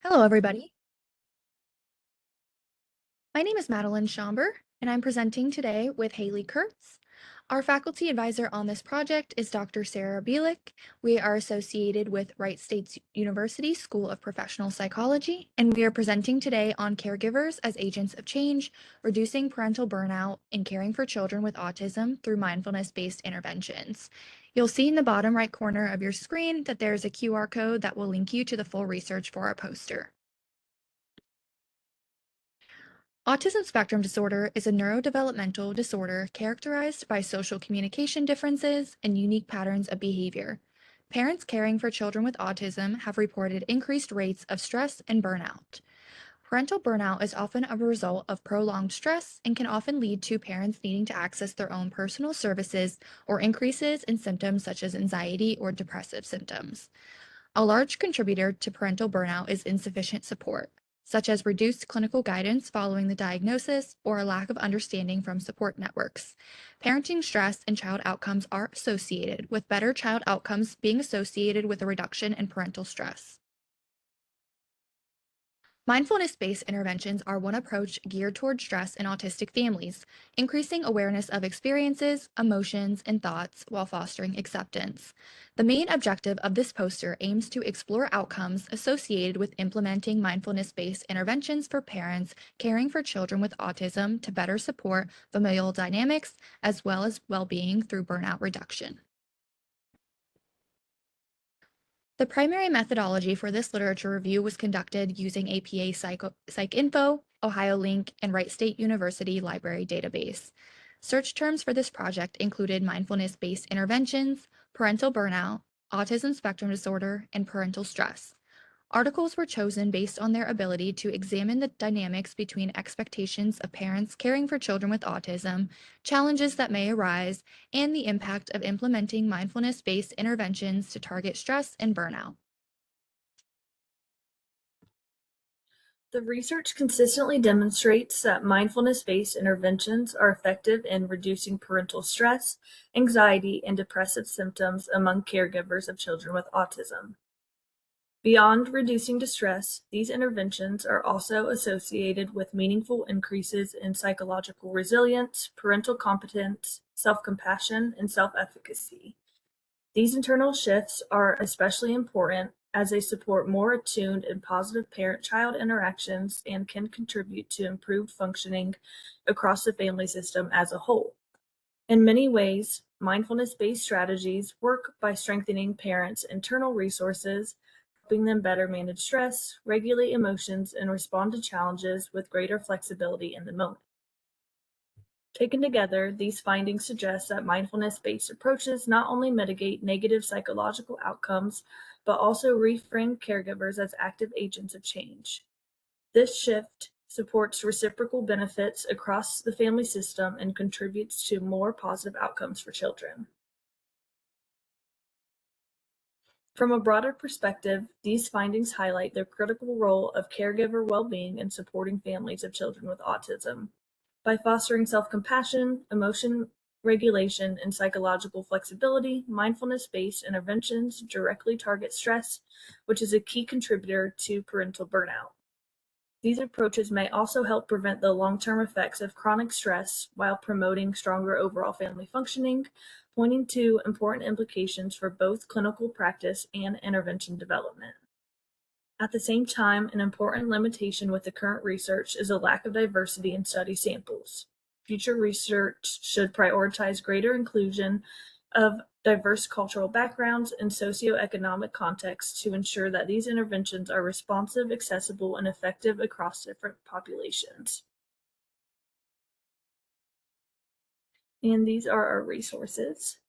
Hello, everybody. My name is Madeline Schomber, and I'm presenting today with Haley Kurtz. Our faculty advisor on this project is Dr. Sarah Bielik. We are associated with Wright State University School of Professional Psychology, and we are presenting today on caregivers as agents of change, reducing parental burnout, and caring for children with autism through mindfulness-based interventions. You'll see in the bottom right corner of your screen that there's a QR code that will link you to the full research for our poster. Autism spectrum disorder is a neurodevelopmental disorder characterized by social communication differences and unique patterns of behavior. Parents caring for children with autism have reported increased rates of stress and burnout. Parental burnout is often a result of prolonged stress and can often lead to parents needing to access their own personal services or increases in symptoms such as anxiety or depressive symptoms. A large contributor to parental burnout is insufficient support, such as reduced clinical guidance following the diagnosis or a lack of understanding from support networks. Parenting stress and child outcomes are associated, with better child outcomes being associated with a reduction in parental stress. Mindfulness-based interventions are one approach geared toward stress in autistic families, increasing awareness of experiences, emotions, and thoughts while fostering acceptance. The main objective of this poster aims to explore outcomes associated with implementing mindfulness-based interventions for parents caring for children with autism to better support familial dynamics as well as well-being through burnout reduction. The primary methodology for this literature review was conducted using APA PsycInfo, OhioLink, and Wright State University Library Database. Search terms for this project included mindfulness-based interventions, parental burnout, autism spectrum disorder, and parental stress. Articles were chosen based on their ability to examine the dynamics between expectations of parents caring for children with autism, challenges that may arise, and the impact of implementing mindfulness-based interventions to target stress and burnout. The research consistently demonstrates that mindfulness-based interventions are effective in reducing parental stress, anxiety, and depressive symptoms among caregivers of children with autism. Beyond reducing distress, these interventions are also associated with meaningful increases in psychological resilience, parental competence, self-compassion, and self-efficacy. These internal shifts are especially important as they support more attuned and positive parent-child interactions and can contribute to improved functioning across the family system as a whole. In many ways, mindfulness-based strategies work by strengthening parents' internal resources, helping them better manage stress, regulate emotions, and respond to challenges with greater flexibility in the moment. Taken together, these findings suggest that mindfulness-based approaches not only mitigate negative psychological outcomes, but also reframe caregivers as active agents of change. This shift supports reciprocal benefits across the family system and contributes to more positive outcomes for children. From a broader perspective, these findings highlight the critical role of caregiver well-being in supporting families of children with autism. By fostering self-compassion, emotion regulation, and psychological flexibility, mindfulness-based interventions directly target stress, which is a key contributor to parental burnout. These approaches may also help prevent the long-term effects of chronic stress while promoting stronger overall family functioning, pointing to important implications for both clinical practice and intervention development. At the same time, an important limitation with the current research is a lack of diversity in study samples. Future research should prioritize greater inclusion of diverse cultural backgrounds and socioeconomic contexts to ensure that these interventions are responsive, accessible, and effective across different populations. And these are our resources.